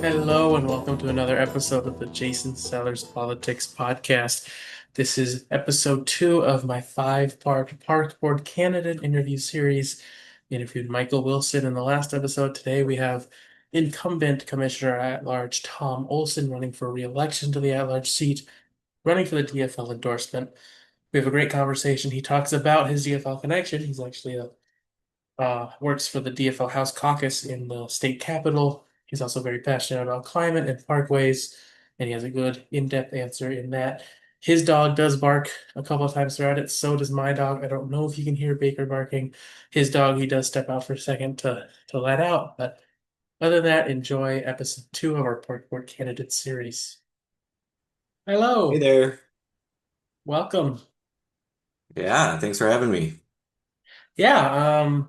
Hello and welcome to another episode of the Jason Sellers Politics Podcast. This is episode 2 of my 5-part park board candidate interview series. We interviewed Michael Wilson in the last episode. Today we have incumbent Commissioner at Large Tom Olsen running for re-election to the at-large seat, running for the DFL endorsement. We have a great conversation. He talks about his DFL connection. He's actually a works for the DFL House Caucus in the state capitol. He's also very passionate about climate and parkways, and he has a good in-depth answer in that. His dog does bark a couple of times throughout it. So does my dog. I don't know if you can hear Baker barking. His dog, he does step out for a second to let out. But other than that, enjoy episode 2 of our Park Board Candidate series. Hey Hello, there. welcome. Yeah, thanks for having me. Yeah,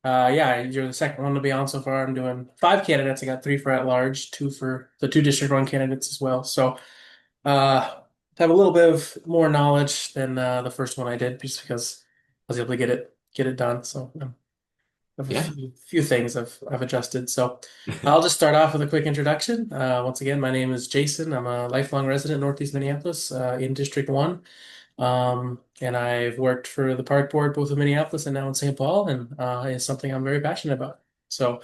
yeah, you're the second one to be on so far. I'm doing 5 candidates. I got 3 for at large, 2 for the 2 district one candidates as well. So, have a little bit of more knowledge than the first one I did, just because I was able to get it done. So, I have a Yeah. few things I've adjusted. So, I'll just start off with a quick introduction. Once again, my name is Jason. I'm a lifelong resident in Northeast Minneapolis, in District 1. And I've worked for the park board both in Minneapolis and now in St. Paul, and it's something I'm very passionate about. So,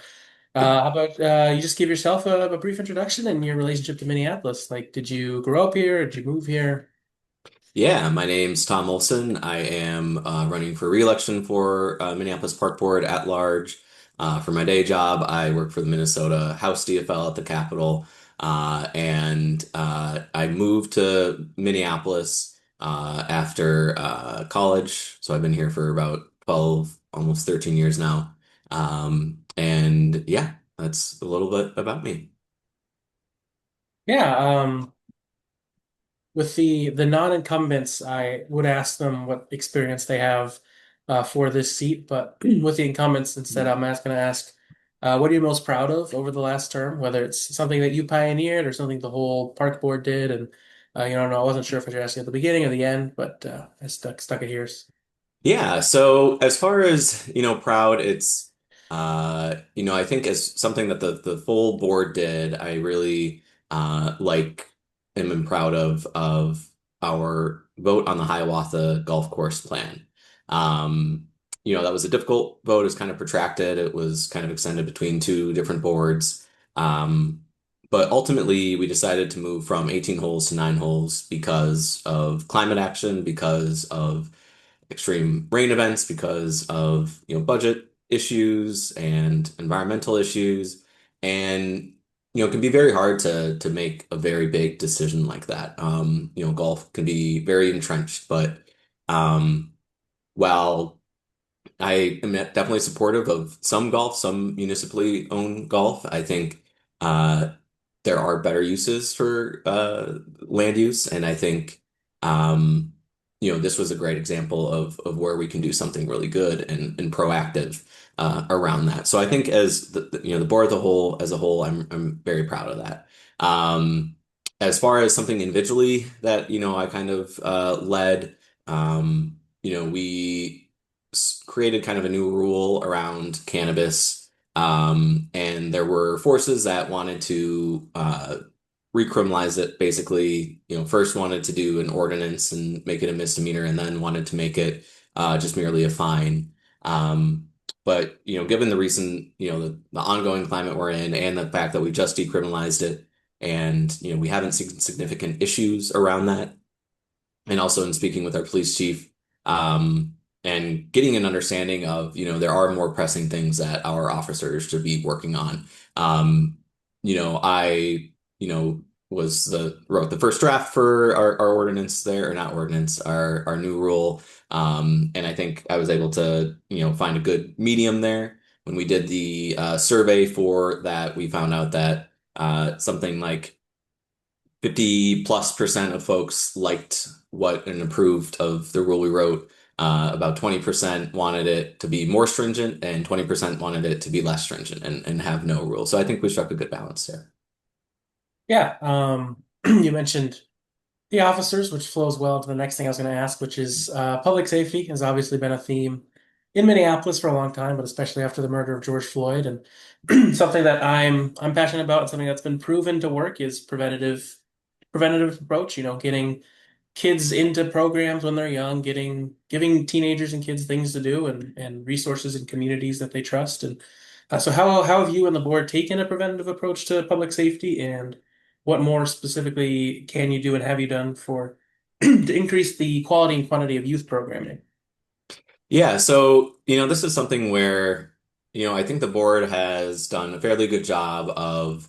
how about you just give yourself a brief introduction and your relationship to Minneapolis? Like, did you grow up here? Did you move here? Yeah, my name's Tom Olsen. I am running for re-election for Minneapolis Park Board at large. For my day job, I work for the Minnesota House DFL at the Capitol. And I moved to Minneapolis after college. So I've been here for about 12, almost 13 years now. And yeah, that's a little bit about me. Yeah, with the non-incumbents, I would ask them what experience they have for this seat, but with the incumbents instead, I'm going to ask, what are you most proud of over the last term? Whether it's something that you pioneered or something the whole park board did, and no, I wasn't sure if I should ask you at the beginning or the end, but I stuck it here. Yeah, so as far as, proud, it's I think as something that the full board did, I really am proud of our vote on the Hiawatha golf course plan. That was a difficult vote, it was kind of protracted, it was kind of extended between two different boards. Um, but ultimately we decided to move from 18 holes to 9 holes because of climate action, because of extreme rain events, because of budget issues and environmental issues, and it can be very hard to make a very big decision like that. Golf can be very entrenched, but um, while I am definitely supportive of some golf, some municipally owned golf, I think uh, there are better uses for land use, and I think um, this was a great example of where we can do something really good and proactive around that. So I think as the board as a whole, I'm very proud of that. As far as something individually that I kind of led, we created kind of a new rule around cannabis. And there were forces that wanted to recriminalize it, basically, first wanted to do an ordinance and make it a misdemeanor, and then wanted to make it just merely a fine. But given the recent, the ongoing climate we're in, and the fact that we just decriminalized it, and we haven't seen significant issues around that, and also in speaking with our police chief, and getting an understanding of, there are more pressing things that our officers should be working on. I, wrote the first draft for our ordinance there, or not ordinance, our new rule. And I think I was able to, find a good medium there. When we did the survey for that, we found out that something like 50+% of folks liked what and approved of the rule we wrote. About 20% wanted it to be more stringent, and 20% wanted it to be less stringent and have no rule. So I think we struck a good balance there. Yeah, you mentioned the officers, which flows well into the next thing I was going to ask, which is public safety has obviously been a theme in Minneapolis for a long time, but especially after the murder of George Floyd. And something that I'm passionate about and something that's been proven to work is preventative approach, getting kids into programs when they're young, giving teenagers and kids things to do and resources and communities that they trust. And so how have you and the board taken a preventative approach to public safety, and what more specifically can you do and have you done for to increase the quality and quantity of youth programming? Yeah, so, this is something where, I think the board has done a fairly good job of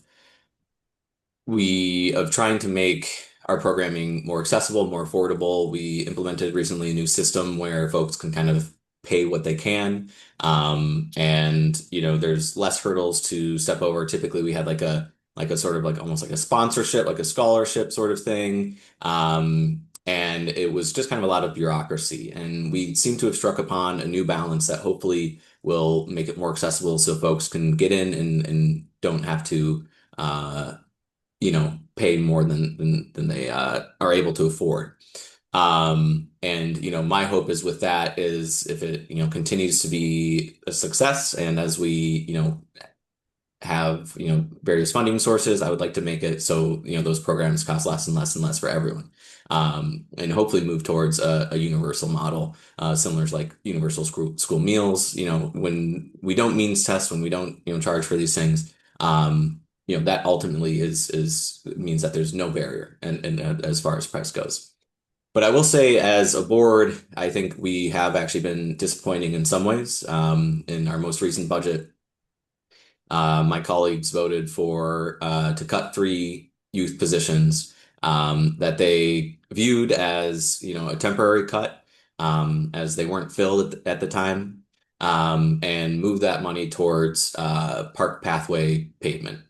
trying to make our programming more accessible, more affordable. We implemented recently a new system where folks can kind of pay what they can. And there's less hurdles to step over. Typically we had like a sort of like almost like a sponsorship, like a scholarship sort of thing. And it was just kind of a lot of bureaucracy. And we seem to have struck upon a new balance that hopefully will make it more accessible so folks can get in and don't have to pay more than they are able to afford. And my hope is with that is if it continues to be a success, and as we have various funding sources, I would like to make it so those programs cost less and less and less for everyone. And hopefully move towards a universal model, similar to like universal school meals. When we don't means test, when we don't charge for these things, that ultimately is means that there's no barrier and as far as price goes. But I will say, as a board, I think we have actually been disappointing in some ways. In our most recent budget, my colleagues voted for to cut three youth positions that they viewed as a temporary cut, as they weren't filled at the time, and move that money towards park pathway pavement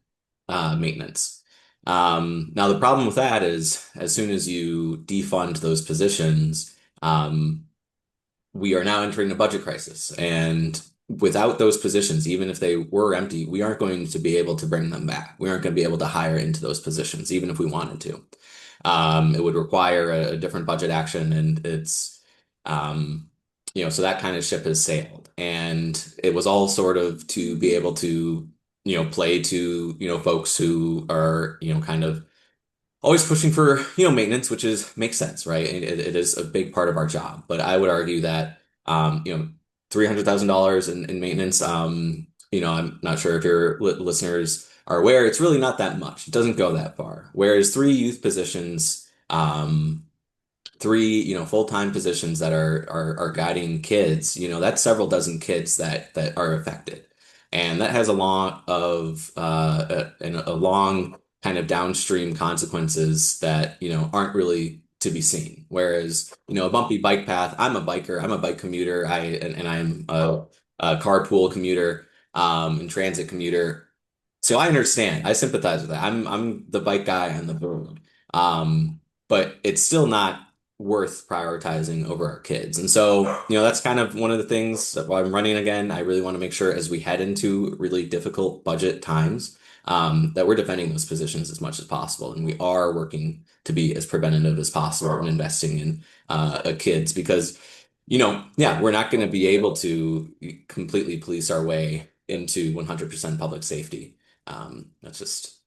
maintenance. Now the problem with that is, as soon as you defund those positions, we are now entering a budget crisis. And without those positions, even if they were empty, we aren't going to be able to bring them back. We aren't going to be able to hire into those positions, even if we wanted to. It would require a different budget action, and um, so that kind of ship has sailed. And it was all sort of to be able to, play to, folks who are, kind of always pushing for maintenance, which is makes sense, right? It is a big part of our job. But I would argue that $300,000 in maintenance, I'm not sure if your listeners are aware, it's really not that much. It doesn't go that far. Whereas three youth positions, three full-time positions that are guiding kids, that's several dozen kids that are affected, and that has a lot of and a long kind of downstream consequences that aren't really to be seen. Whereas a bumpy bike path, I'm a biker, I'm a bike commuter, and I'm a carpool commuter, and transit commuter, so I understand, I sympathize with that. I'm the bike guy on the road. But it's still not worth prioritizing over our kids. And so, that's kind of one of the things that while I'm running again, I really want to make sure as we head into really difficult budget times, that we're defending those positions as much as possible. And we are working to be as preventative as possible and investing in kids because, yeah, we're not going to be able to completely police our way into 100% public safety. That's just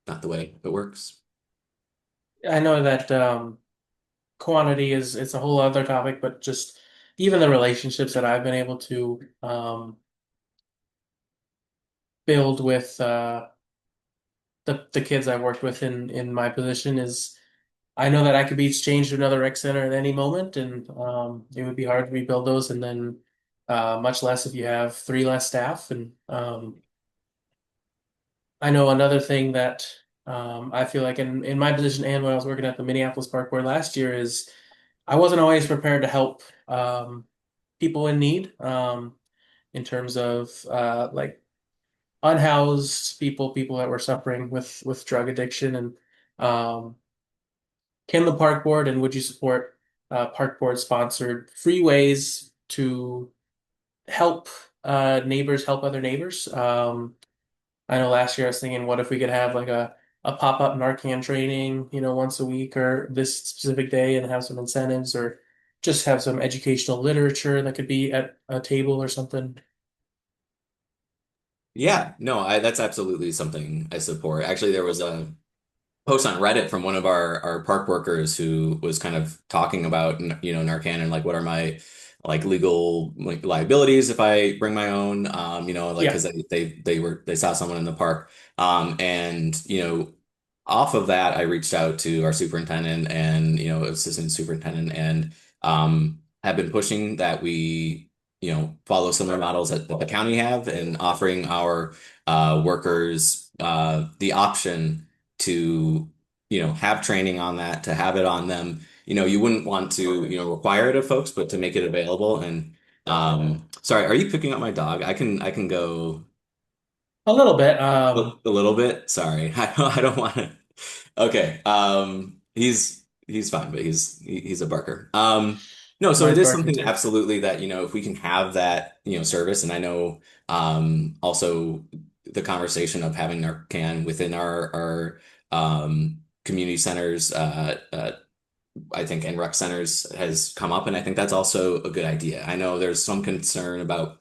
not the way it works. I know that quantity is it's a whole other topic, but just even the relationships that I've been able to build with the kids I've worked with in my position is I know that I could be exchanged to another rec center at any moment, and it would be hard to rebuild those, and then much less if you have three less staff. And I know another thing that I feel like in my position and when I was working at the Minneapolis Park Board last year is I wasn't always prepared to help people in need in terms of like unhoused people, people that were suffering with drug addiction, and um, can the park board and would you support park board sponsored free ways to help neighbors help other neighbors? I know last year I was thinking, what if we could have like a pop-up Narcan training, once a week or this specific day and have some incentives, or just have some educational literature that could be at a table or something. Yeah, no, that's absolutely something I support. Actually, there was a post on Reddit from one of our park workers who was kind of talking about, Narcan and like what are my like legal like liabilities if I bring my own, like Yeah. because they saw someone in the park, and off of that I reached out to our superintendent and assistant superintendent and have been pushing that we follow similar models that the county have and offering our workers the option to have training on that, to have it on them. You wouldn't want to, require it of folks, but to make it available. And sorry, are you picking up my dog? I can go A little bit. a little bit. Sorry. I don't want to. Okay. He's fine, but he's a barker. No, so it Mine's is barking something too. absolutely that, if we can have that, service, and I know also the conversation of having our can within our community centers, I think, and rec centers has come up, and I think that's also a good idea. I know there's some concern about,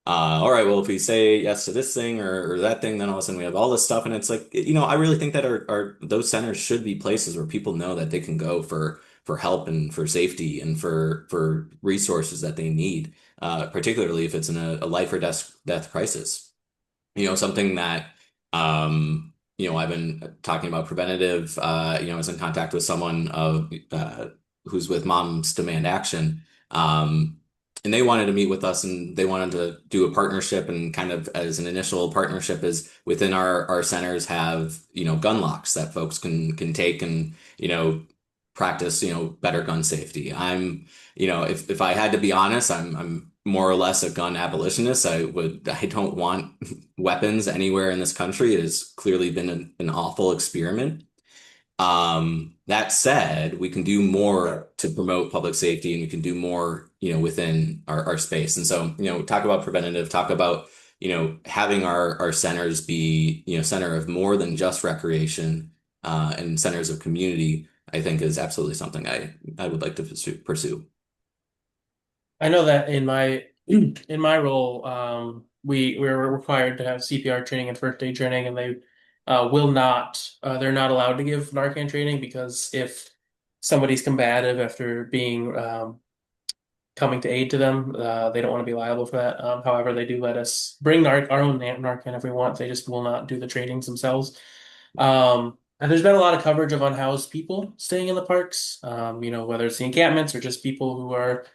all right, well, if we say yes to this thing or that thing, then all of a sudden we have all this stuff, and it's like, I really think that our those centers should be places where people know that they can go for help and for safety and for resources that they need, particularly if it's in a life or death crisis. Something that, I've been talking about preventative, I was in contact with someone who's with Moms Demand Action. And they wanted to meet with us and they wanted to do a partnership, and kind of as an initial partnership is within our centers have, gun locks that folks can take and, practice, better gun safety. If I had to be honest, I'm more or less a gun abolitionist. I don't want weapons anywhere in this country. It has clearly been an awful experiment. That said, we can do more to promote public safety, and we can do more, within our space. And so, talk about preventative, talk about, having our centers be, center of more than just recreation, and centers of community, I think is absolutely something I would like to pursue. I know that in my in my role, we're required to have CPR training and first aid training, and they will not they're not allowed to give Narcan training because if somebody's combative after being coming to aid to them, they don't want to be liable for that. However, they do let us bring our own Narcan if we want. They just will not do the trainings themselves. And there's been a lot of coverage of unhoused people staying in the parks, whether it's the encampments or just people who are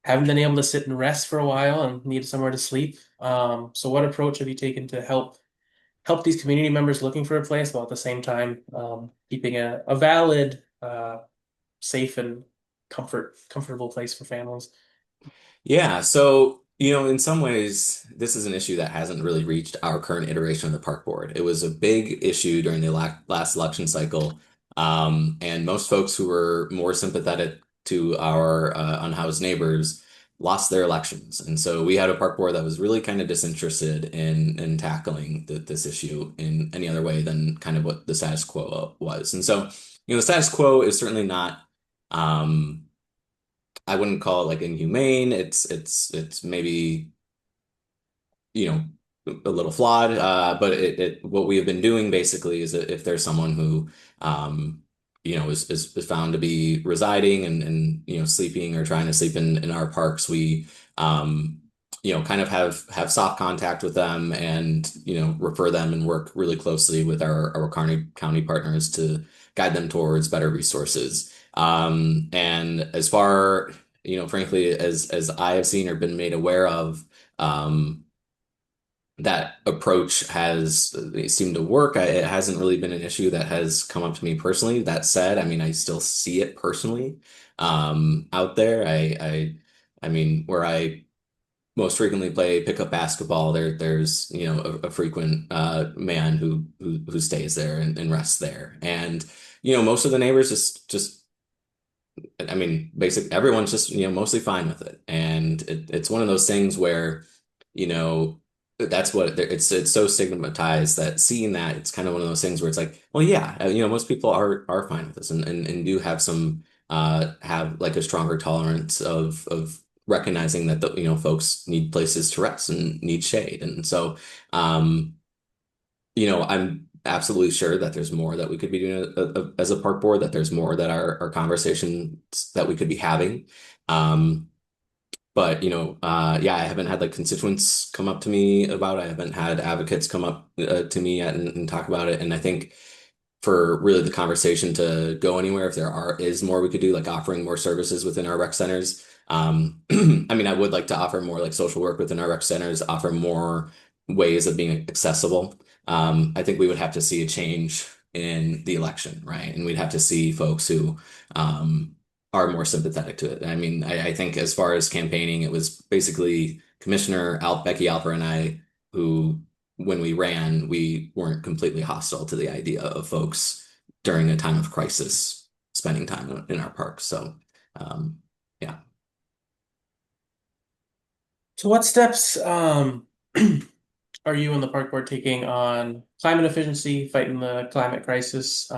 haven't been able to sit and rest for a while and need somewhere to sleep. So what approach have you taken to help these community members looking for a place while at the same time keeping a valid, safe and comfortable place for families? Yeah, so, in some ways, this is an issue that hasn't really reached our current iteration of the park board. It was a big issue during the last election cycle, and most folks who were more sympathetic to our unhoused neighbors lost their elections. And so we had a park board that was really kind of disinterested in tackling this issue in any other way than kind of what the status quo was. And so, the status quo is certainly not. I wouldn't call it like inhumane. It's maybe, you know, a little flawed. But what we have been doing basically is that if there's someone who, is found to be residing and sleeping or trying to sleep in our parks, we, kind of have soft contact with them and, refer them and work really closely with our county partners to guide them towards better resources. And as far, frankly, as I have seen or been made aware of, that approach has seemed to work. It hasn't really been an issue that has come up to me personally. That said, I mean, I still see it personally, out there. I mean, where I most frequently play pickup basketball, there's a frequent man who stays there and rests there, and most of the neighbors just I mean, everyone's just, mostly fine with it. And it's one of those things where, you know, that's what it's so stigmatized that seeing that it's kind of one of those things where it's like, well, yeah, most people are fine with this and do have some have like a stronger tolerance of recognizing that folks need places to rest and need shade. And so um, I'm absolutely sure that there's more that we could be doing as a park board, that there's more that our conversations that we could be having. Um, but yeah, I haven't had like constituents come up to me about it. I haven't had advocates come up to me yet and talk about it. And I think for really the conversation to go anywhere, if is more we could do, like offering more services within our rec centers. I mean, I would like to offer more like social work within our rec centers, offer more ways of being accessible. I think we would have to see a change in the election, right? And we'd have to see folks who are more sympathetic to it. I mean, I think as far as campaigning, it was basically Becky Alper and I who, when we ran, we weren't completely hostile to the idea of folks during a time of crisis spending time in our parks. So, yeah. So what steps are you and the park board taking on climate efficiency, fighting the climate crisis,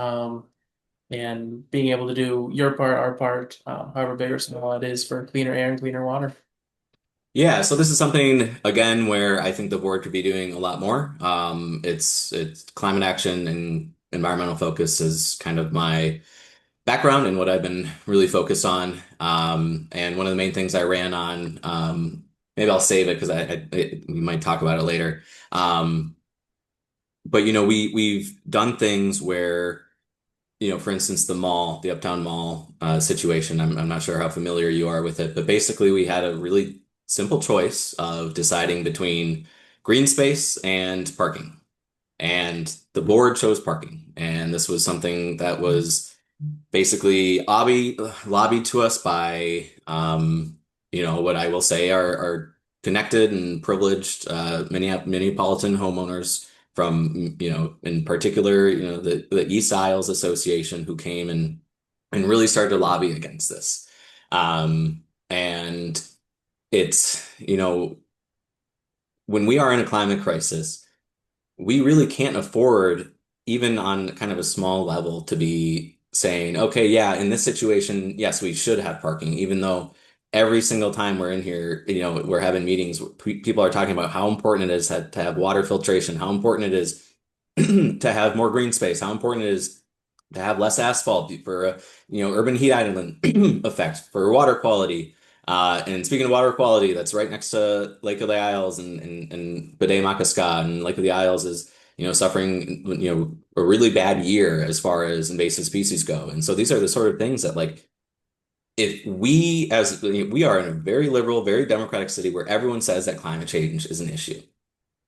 and being able to do your part, our part, however big or small it is, for cleaner air and cleaner water? Yeah, so this is something again where I think the board could be doing a lot more. It's climate action and environmental focus is kind of my background and what I've been really focused on. And one of the main things I ran on, maybe I'll save it because we might talk about it later. Um, but we've done things where, for instance, the Uptown Mall situation. I'm not sure how familiar you are with it, but basically we had a really simple choice of deciding between green space and parking. And the board chose parking. And this was something that was basically lobbied to us by what I will say are connected and privileged Minneapolitan homeowners from in particular the East Isles Association, who came and really started to lobby against this. And it's when we are in a climate crisis, we really can't afford, even on kind of a small level, to be saying, okay, yeah, in this situation, yes, we should have parking, even though every single time we're in here, we're having meetings, people are talking about how important it is to have water filtration, how important it is to have more green space, how important it is to have less asphalt for urban heat island effect for water quality. And speaking of water quality, that's right next to Lake of the Isles and Bede-Makaska, and Lake of the Isles is suffering a really bad year as far as invasive species go. And so these are the sort of things that, like, if we are in a very liberal, very democratic city where everyone says that climate change is an issue,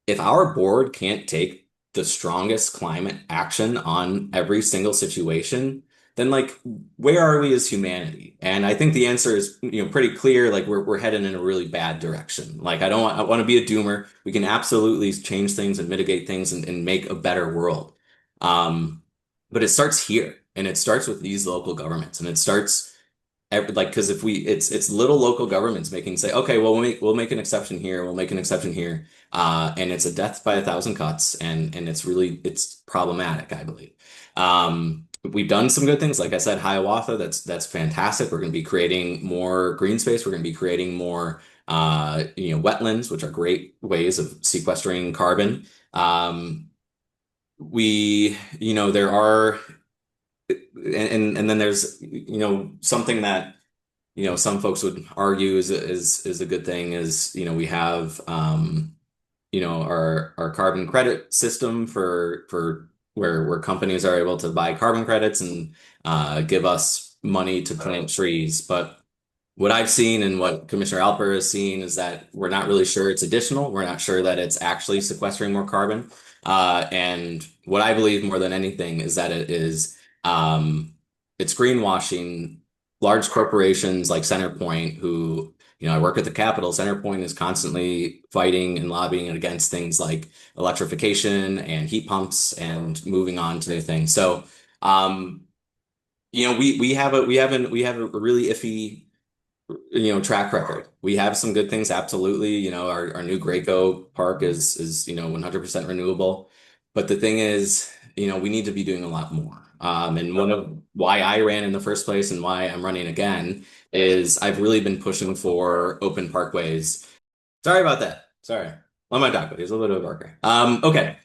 if our board can't take the strongest climate action on every single situation, then, like, where are we as humanity? And I think the answer is pretty clear. Like, we're headed in a really bad direction. Like, I want to be a doomer. We can absolutely change things and mitigate things and make a better world. Um, but it starts here, and it starts with these local governments, and it starts like, because if it's little local governments making say, okay, well, we'll make an exception here, we'll make an exception here, and it's a death by a thousand cuts, and it's problematic, I believe. We've done some good things, like I said, Hiawatha, that's fantastic. We're going to be creating more green space. We're going to be creating more wetlands, which are great ways of sequestering carbon. We there are and then there's something that some folks would argue is a good thing is we have our carbon credit system for where companies are able to buy carbon credits and give us money to plant trees. But what I've seen and what Commissioner Alper has seen is that we're not really sure it's additional. We're not sure that it's actually sequestering more carbon. And what I believe more than anything is that it's greenwashing large corporations like CenterPoint, who, I work at the Capitol. CenterPoint is constantly fighting and lobbying against things like electrification and heat pumps and moving on to new things. So, we have a really iffy track record. We have some good things, absolutely. Our new Graco park is 100% renewable. But the thing is, we need to be doing a lot more. And one of why I ran in the first place and why I'm running again is I've really been pushing for open parkways. Sorry about that. Sorry. On my dog, but he's a little bit of a barker. Okay.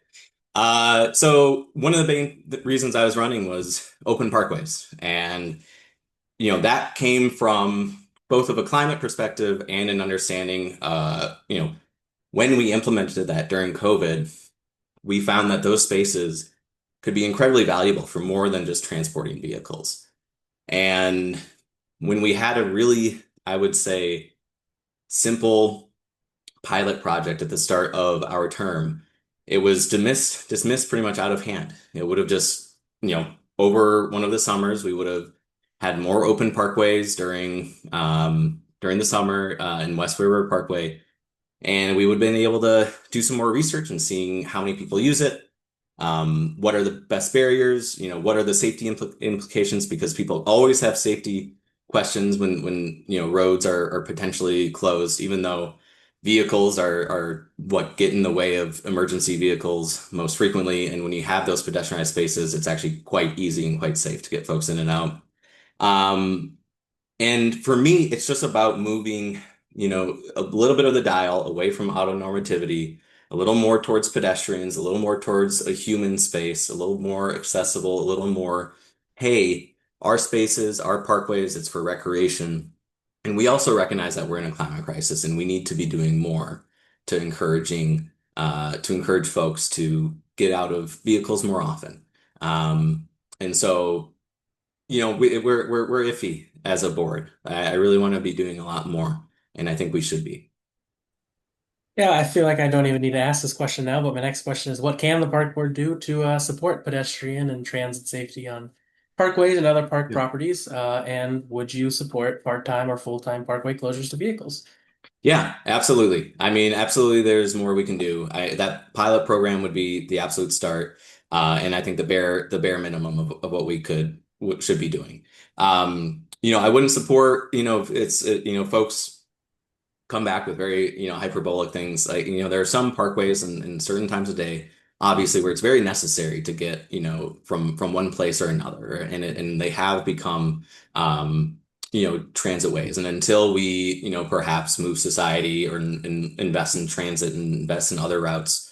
So one of the main reasons I was running was open parkways. And, that came from both of a climate perspective and an understanding, when we implemented that during COVID, we found that those spaces could be incredibly valuable for more than just transporting vehicles. And when we had a really, I would say, simple pilot project at the start of our term, it was dismissed pretty much out of hand. It would have just, over one of the summers, we would have had more open parkways during the summer in West River Parkway, and we would have been able to do some more research and seeing how many people use it. What are the best barriers? What are the safety implications? Because people always have safety questions when roads are potentially closed, even though vehicles are what get in the way of emergency vehicles most frequently. And when you have those pedestrianized spaces, it's actually quite easy and quite safe to get folks in and out. Um, and for me, it's just about moving, a little bit of the dial away from autonormativity, a little more towards pedestrians, a little more towards a human space, a little more accessible, a little more, hey, our spaces, our parkways, it's for recreation. And we also recognize that we're in a climate crisis and we need to be doing more to encourage folks to get out of vehicles more often. And so we're iffy as a board. I really want to be doing a lot more, and I think we should be. Yeah, I feel like I don't even need to ask this question now, but my next question is what can the park board do to support pedestrian and transit safety on parkways and other park Yeah. properties? And would you support part-time or full-time parkway closures to vehicles? Yeah, absolutely. I mean, absolutely, there's more we can do. That pilot program would be the absolute start, and I think the bare minimum of what we should be doing. I wouldn't support, if it's folks come back with very, hyperbolic things. Like, there are some parkways and certain times of day, obviously, where it's very necessary to get, from one place or another, and they have become, transit ways. And until we, perhaps move society or invest in transit and invest in other routes,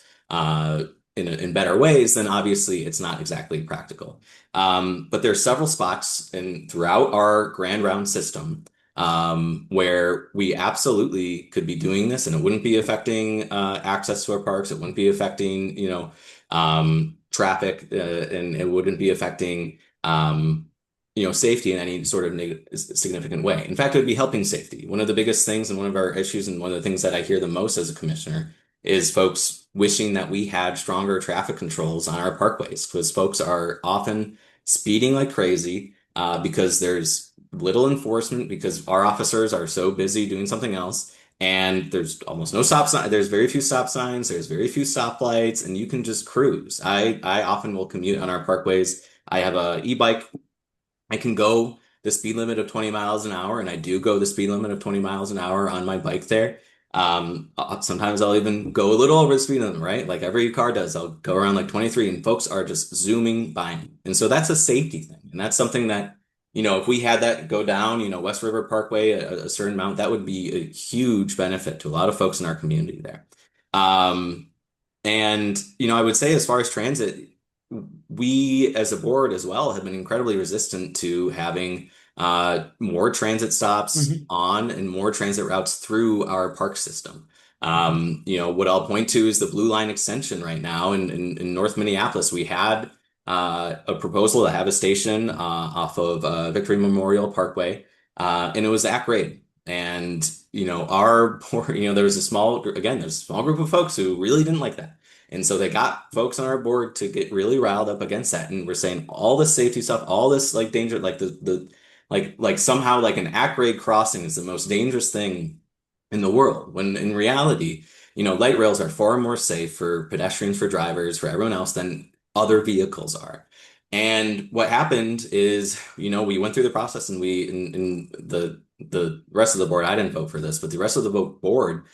in better ways, then obviously it's not exactly practical. But there's several spots throughout our Grand Round system where we absolutely could be doing this and it wouldn't be affecting access to our parks. It wouldn't be affecting, traffic, and it wouldn't be affecting, safety in any sort of significant way. In fact, it would be helping safety. One of the biggest things and one of our issues and one of the things that I hear the most as a commissioner is folks wishing that we had stronger traffic controls on our parkways because folks are often speeding like crazy because there's little enforcement because our officers are so busy doing something else. And there's almost no stop sign. There's very few stop signs. There's very few stoplights, and you can just cruise. I often will commute on our parkways. I have a e-bike. I can go the speed limit of 20 miles an hour, and I do go the speed limit of 20 miles an hour on my bike there. Sometimes I'll even go a little over the speed limit, right? Like every car does. I'll go around like 23, and folks are just zooming by me. And so that's a safety thing. And that's something that, if we had that go down, West River Parkway, a certain amount, that would be a huge benefit to a lot of folks in our community there. Um, and, I would say as far as transit, we as a board as well have been incredibly resistant to having more transit stops Mhm. on and more transit routes through our park system. What I'll point to is the Blue Line extension right now in North Minneapolis. We had a proposal to have a station off of Victory Memorial Parkway, and it was at grade. And our board, there was there's a small group of folks who really didn't like that. And so they got folks on our board to get really riled up against that. And we're saying all this safety stuff, all this like danger, like like somehow like an at-grade crossing is the most dangerous thing in the world. When in reality, light rails are far more safe for pedestrians, for drivers, for everyone else than other vehicles are. And what happened is, we went through the process and in the rest of the board, I didn't vote for this, but the rest of the board,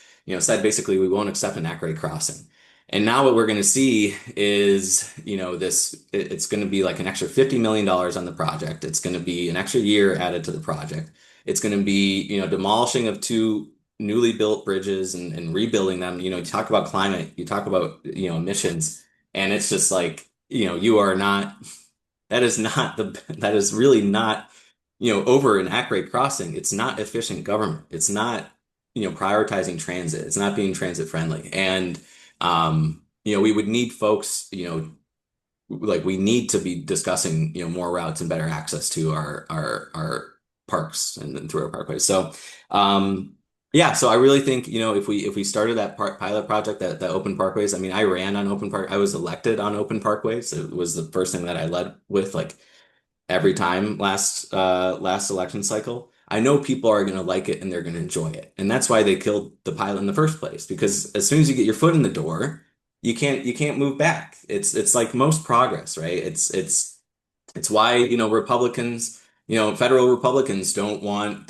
said basically we won't accept an at-grade crossing. And now what we're going to see is, it's going to be like an extra $50 million on the project. It's going to be an extra year added to the project. It's going to be, demolishing of two newly built bridges and rebuilding them. You talk about climate, you talk about, emissions, and it's just like, you are not, that is not that is really not, over an at-grade crossing. It's not efficient government. It's not, prioritizing transit. It's not being transit friendly. And, we would need folks, like we need to be discussing, more routes and better access to our parks and through our parkways. So, yeah, so I really think, if we started that pilot project, that open parkways, I mean, I ran on open park, I was elected on open parkways. It was the first thing that I led with, like every time last election cycle. I know people are going to like it and they're going to enjoy it. And that's why they killed the pilot in the first place, because as soon as you get your foot in the door, you can't move back. It's like most progress, right? It's why, Republicans, federal Republicans didn't want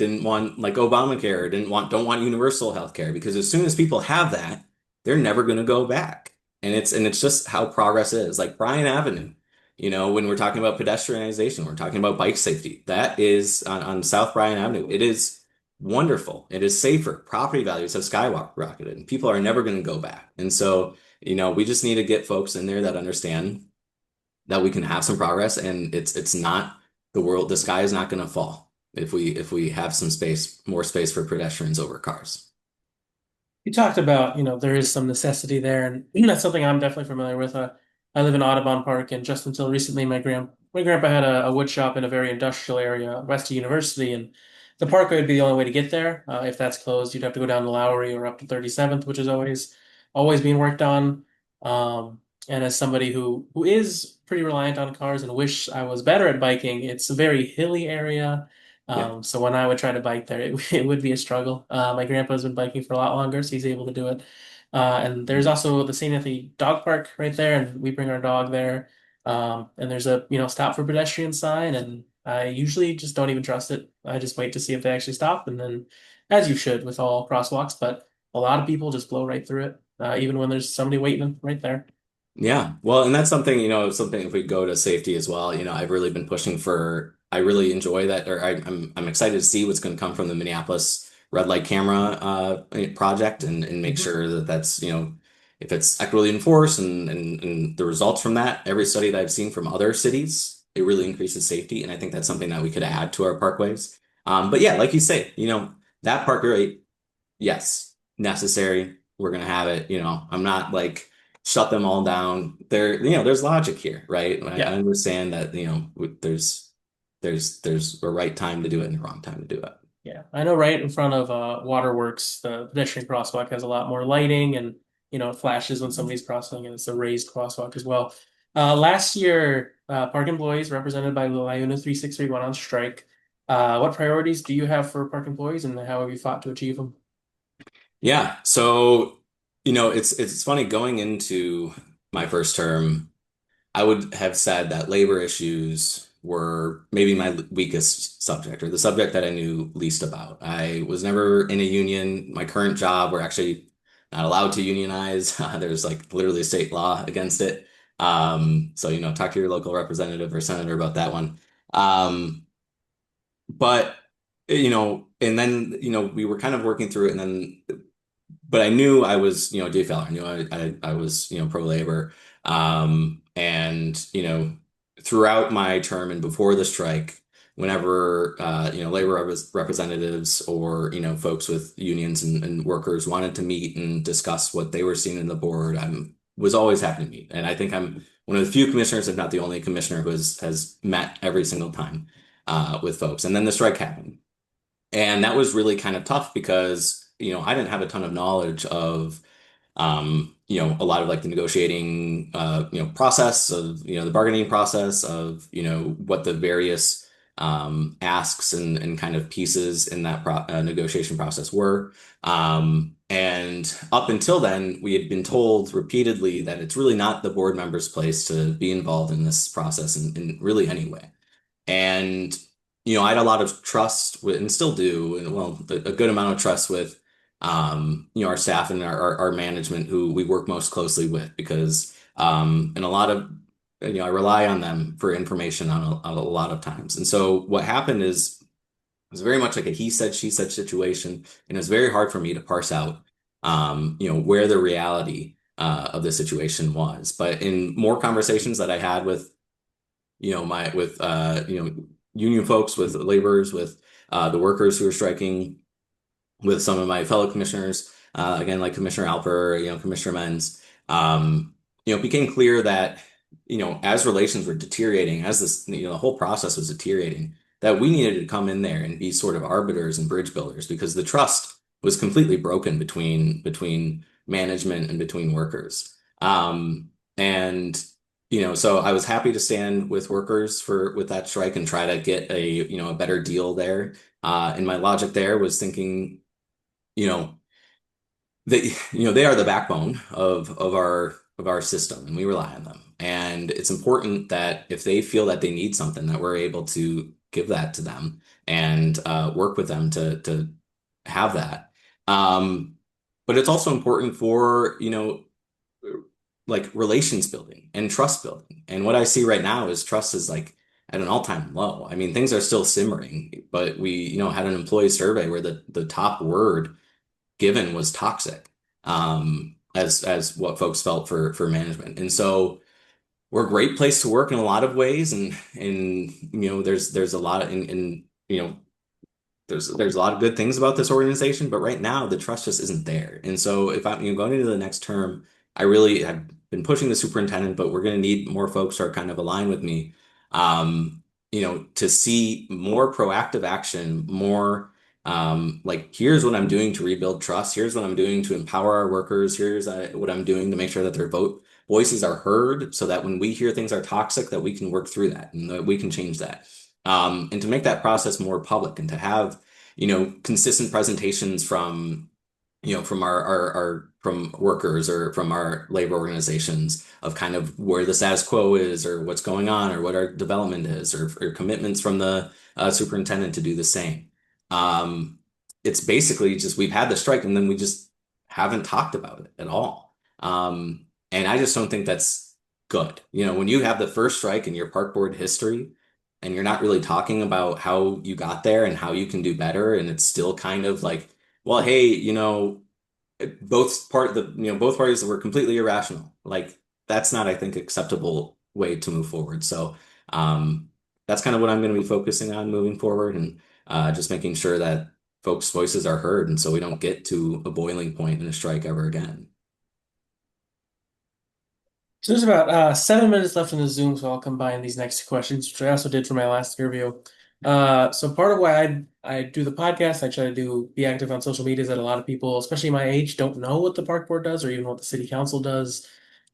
like Obamacare, don't want universal health care, because as soon as people have that, they're never going to go back. And it's just how progress is. Like Bryan Avenue, when we're talking about pedestrianization, we're talking about bike safety. That is on South Bryan Avenue. It is wonderful. It is safer. Property values have skyrocketed, and people are never going to go back. And so, we just need to get folks in there that understand that we can have some progress, and it's not the world. The sky is not going to fall if we have more space for pedestrians over cars. You talked about, there is some necessity there, and that's something I'm definitely familiar with. I live in Audubon Park, and just until recently, my grandpa had a wood shop in a very industrial area west of University, and the parkway would be the only way to get there. If that's closed, you'd have to go down to Lowry or up to 37th, which is always being worked on. And as somebody who is pretty reliant on cars and wish I was better at biking, it's a very hilly area. Yeah. So when I would try to bike there, it would be a struggle. My grandpa's been biking for a lot longer, so he's able to do it. And there's also the St. Anthony Dog Park right there, and we bring our dog there. And there's a, stop for pedestrian sign, and I usually just don't even trust it. I just wait to see if they actually stop, and then, as you should with all crosswalks, but a lot of people just blow right through it, even when there's somebody waiting right there. Yeah. Well, and that's something, something if we go to safety as well, I've really been pushing for, I really enjoy that, or I'm excited to see what's going to come from the Minneapolis red light camera project, and make Mhm. sure that that's, if it's equitably enforced, and the results from that, every study that I've seen from other cities, it really increases safety. And I think that's something that we could add to our parkways. But yeah, like you say, that park rate, yes, necessary. We're gonna have it. I'm not like shut them all down. There's logic here, right? I Yeah. understand that, there's a right time to do it and a wrong time to do it. Yeah, I know right in front of Waterworks, the pedestrian crosswalk has a lot more lighting and it flashes when somebody's crossing and it's a raised crosswalk as well. Last year, park employees represented by the Iuna 363 went on strike. What priorities do you have for park employees and how have you fought to achieve them? Yeah. So, it's funny going into my first term. I would have said that labor issues were maybe my weakest subject, or the subject that I knew least about. I was never in a union. My current job, we're actually not allowed to unionize. There's like literally a state law against it. So, talk to your local representative or senator about that one. But, and then, we were kind of working through it, and then but I knew I was, DFL. I knew I was, pro labor. And, throughout my term and before the strike, whenever, labor representatives or, folks with unions and workers wanted to meet and discuss what they were seeing in the board, was always happy to meet. And I think I'm one of the few commissioners, if not the only commissioner, who has met every single time, with folks. And then the strike happened. And that was really kind of tough because, I didn't have a ton of knowledge of, a lot of like the negotiating, process of, the bargaining process of, what the various, asks and kind of pieces in that negotiation process were. And up until then, we had been told repeatedly that it's really not the board member's place to be involved in this process in really any way. And, I had a lot of trust with, and still do, and well, a good amount of trust with, our staff and our management who we work most closely with because and a lot of I rely on them for information on a lot of times. And so what happened is it was very much like a he said, she said situation, and it was very hard for me to parse out where the reality of the situation was. But in more conversations that I had with my with union folks, with laborers, with the workers who are striking, with some of my fellow commissioners, again, like Commissioner Alper, Commissioner Menz, it became clear that, as relations were deteriorating, as this, the whole process was deteriorating, that we needed to come in there and be sort of arbiters and bridge builders because the trust was completely broken between management and between workers. And so I was happy to stand with workers with that strike and try to get a better deal there. And my logic there was thinking, you know, they are the backbone of our system, and we rely on them. And it's important that if they feel that they need something, that we're able to give that to them and work with them to have that. Um, but it's also important for, like relations building and trust building. And what I see right now is trust is like at an all-time low. I mean, things are still simmering, but we, had an employee survey where the top word given was toxic, as what folks felt for management. And so we're a great place to work in a lot of ways, and there's a lot of in there's a lot of good things about this organization, but right now the trust just isn't there. And so if I'm going into the next term, I really have been pushing the superintendent, but we're going to need more folks who are kind of aligned with me, to see more proactive action, more like here's what I'm doing to rebuild trust. Here's what I'm doing to empower our workers. Here's what I'm doing to make sure that their voices are heard, so that when we hear things are toxic, that we can work through that and that we can change that. And to make that process more public and to have, consistent presentations from from workers or from our labor organizations of kind of where the status quo is or what's going on or what our development is or commitments from the superintendent to do the same. It's basically just we've had the strike and then we just haven't talked about it at all. And I just don't think that's good. When you have the first strike in your park board history and you're not really talking about how you got there and how you can do better, and it's still kind of like, well, hey, both parties were completely irrational. Like that's not, I think, acceptable way to move forward. So that's kind of what I'm going to be focusing on moving forward, and just making sure that folks' voices are heard, and so we don't get to a boiling point in a strike ever again. So there's about 7 minutes left in the Zoom, so I'll combine these next two questions, which I also did for my last interview. So part of why I do the podcast, I try to be active on social media, is that a lot of people, especially my age, don't know what the park board does or even what the city council does.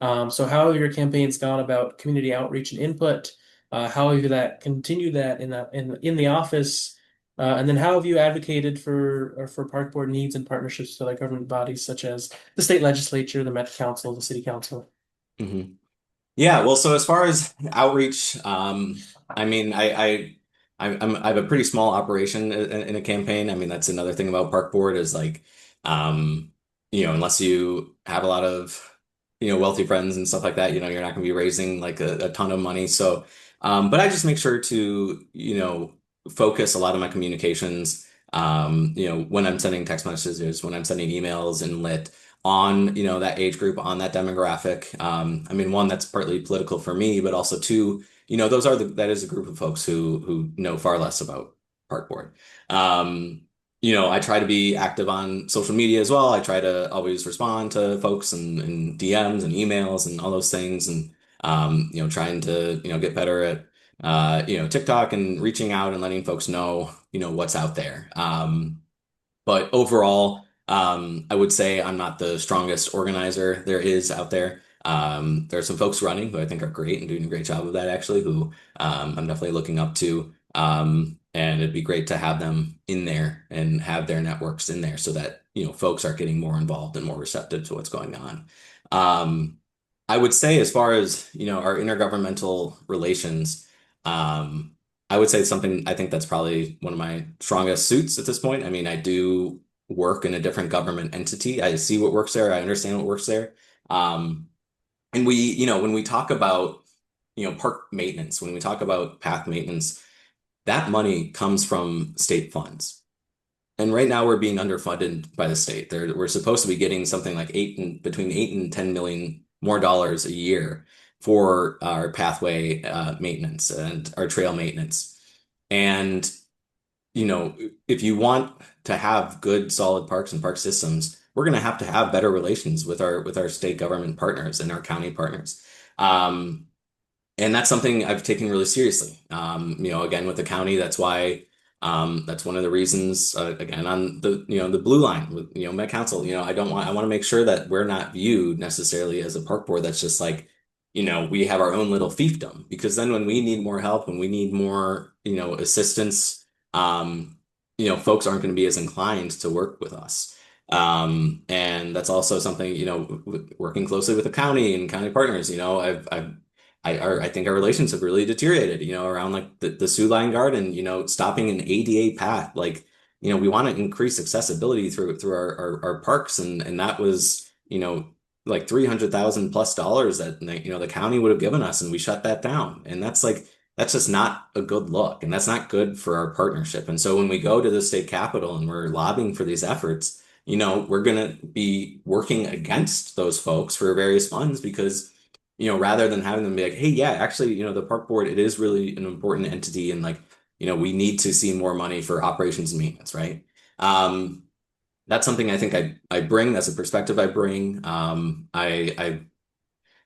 So how have your campaigns gone about community outreach and input? How have you continued that in the office? And then how have you advocated for park board needs and partnerships with other government bodies such as the state legislature, the Met Council, the city council? Mhm. Yeah, well, so as far as outreach, I mean, I have a pretty small operation in a campaign. I mean, that's another thing about Park Board is like, um, unless you have a lot of, wealthy friends and stuff like that, you're not going to be raising like a ton of money. So, but I just make sure to, focus a lot of my communications, when I'm sending text messages, when I'm sending emails and lit on, that age group, on that demographic. I mean, one, that's partly political for me, but also two, that is a group of folks who know far less about park board. Um, I try to be active on social media as well. I try to always respond to folks and DMs and emails and all those things, and trying to get better at TikTok and reaching out and letting folks know what's out there. But overall, I would say I'm not the strongest organizer there is out there. There are some folks running who I think are great and doing a great job of that, actually, who I'm definitely looking up to. And it'd be great to have them in there and have their networks in there so that, folks are getting more involved and more receptive to what's going on. Um, I would say, as far as, our intergovernmental relations, I would say something I think that's probably one of my strongest suits at this point. I mean, I do. work in a different government entity. I see what works there. I understand what works there. Um, and when we talk about, park maintenance, when we talk about path maintenance, that money comes from state funds. And right now we're being underfunded by the state. We're supposed to be getting something like between 8 and 10 million more dollars a year for our pathway maintenance and our trail maintenance. And you know, if you want to have good, solid parks and park systems, we're going to have better relations with our state government partners and our county partners. Um, and that's something I've taken really seriously. Again, with the county, that's one of the reasons, again, on the blue line with, Met Council, I want to make sure that we're not viewed necessarily as a park board that's just like, we have our own little fiefdom, because then when we need more help, when we need more, assistance, folks aren't going to be as inclined to work with us. And that's also something, working closely with the county and county partners, I think our relations have really deteriorated, around like the Sioux Line Garden, stopping an ADA path. Like, we want to increase accessibility through our parks. And that was, like $300,000 plus that, the county would have given us, and we shut that down. And that's just not a good look. And that's not good for our partnership. And so when we go to the state capitol and we're lobbying for these efforts, we're going to be working against those folks for various funds, because rather than having them be like, hey, yeah, actually, the park board, it is really an important entity, and like, we need to see more money for operations and maintenance, right? Um, that's something I think I bring. That's a perspective I bring. I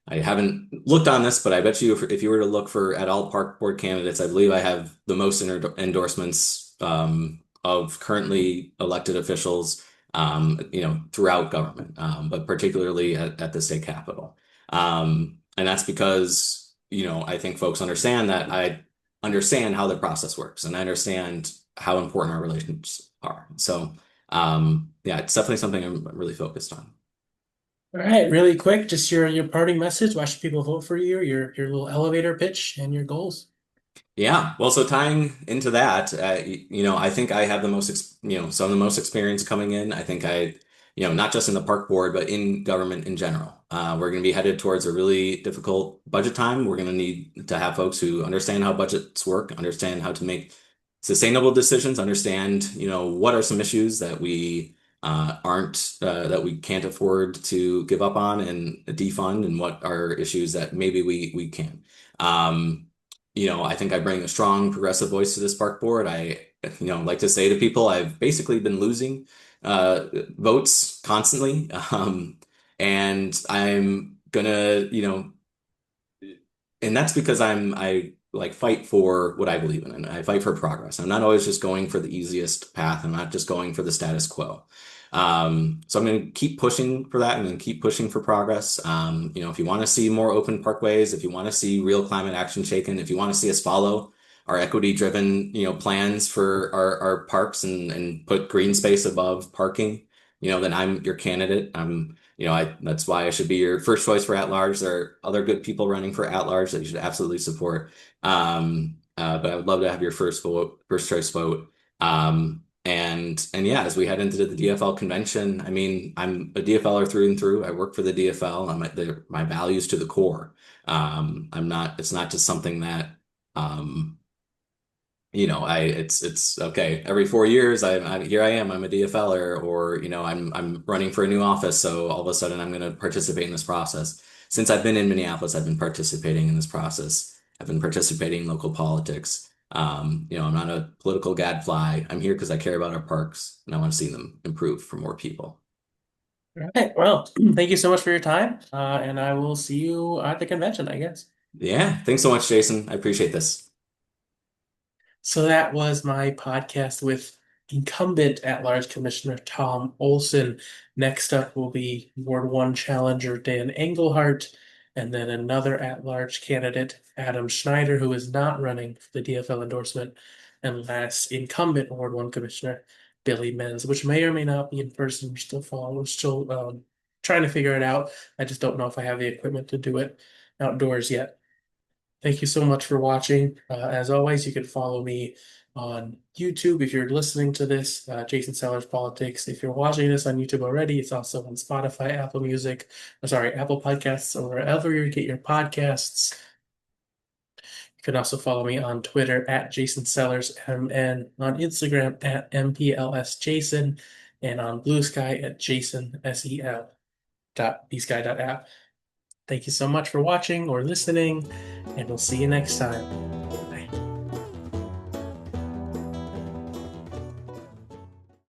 haven't looked on this, but I bet you if you were to look for at all park board candidates, I believe I have the most endorsements of currently elected officials, throughout government, but particularly at the state capitol. And that's because, I think folks understand that I understand how the process works, and I understand how important our relations are. So, yeah, it's definitely something I'm really focused on. All right, really quick, just your parting message. Why should people vote for you? Your little elevator pitch and your goals. Yeah, well, so tying into that, I think I have some of the most experience coming in. I think not just in the park board, but in government in general. We're going to be headed towards a really difficult budget time. We're going to need to have folks who understand how budgets work, understand how to make sustainable decisions, understand, what are some issues that we aren't that we can't afford to give up on and defund, and what are issues that maybe we can. Um, I think I bring a strong progressive voice to this park board. Like to say to people, I've basically been losing votes constantly. And I'm gonna, and that's because I like fight for what I believe in, and I fight for progress. I'm not always just going for the easiest path. I'm not just going for the status quo. So I'm going to keep pushing for that. I'm going to keep pushing for progress. If you want to see more open parkways, if you want to see real climate action taken, if you want to see us follow our equity-driven, plans for our parks, and put green space above parking, then I'm your candidate. That's why I should be your first choice for at large. There are other good people running for at large that you should absolutely support. But I would love to have your first choice vote. And yeah, as we head into the DFL convention, I mean, I'm a DFLer through and through. I work for the DFL. My values to the core. It's not just something that, it's okay. Every 4 years, here I am. I'm a DFLer, or I'm running for a new office. So all of a sudden, I'm going to participate in this process. Since I've been in Minneapolis, I've been participating in this process. I've been participating in local politics. I'm not a political gadfly. I'm here because I care about our parks, and I want to see them improve for more people. All right, well, thank you so much for your time, and I will see you at the convention, I guess. Yeah, thanks so much, Jason. I appreciate this. So that was my podcast with incumbent at-large Commissioner Tom Olsen. Next up will be Ward 1 challenger Dan Engelhardt, and then another at-large candidate, Adam Schneider, who is not running for the DFL endorsement, and last incumbent Ward 1 Commissioner, Billy Menz, which may or may not be in person. We're still following, we're still trying to figure it out. I just don't know if I have the equipment to do it outdoors yet. Thank you so much for watching. As always, you can follow me on YouTube. If you're listening to this, Jason Sellers Politics. If you're watching this on YouTube already, it's also on Spotify, Apple Music, Apple Podcasts, or wherever you get your podcasts. You can also follow me on Twitter at Jason Sellers MN, on Instagram at MPLSJason, and on Blue Sky at Jason SEL.bsky.app. Thank you so much for watching or listening, and we'll see you next time.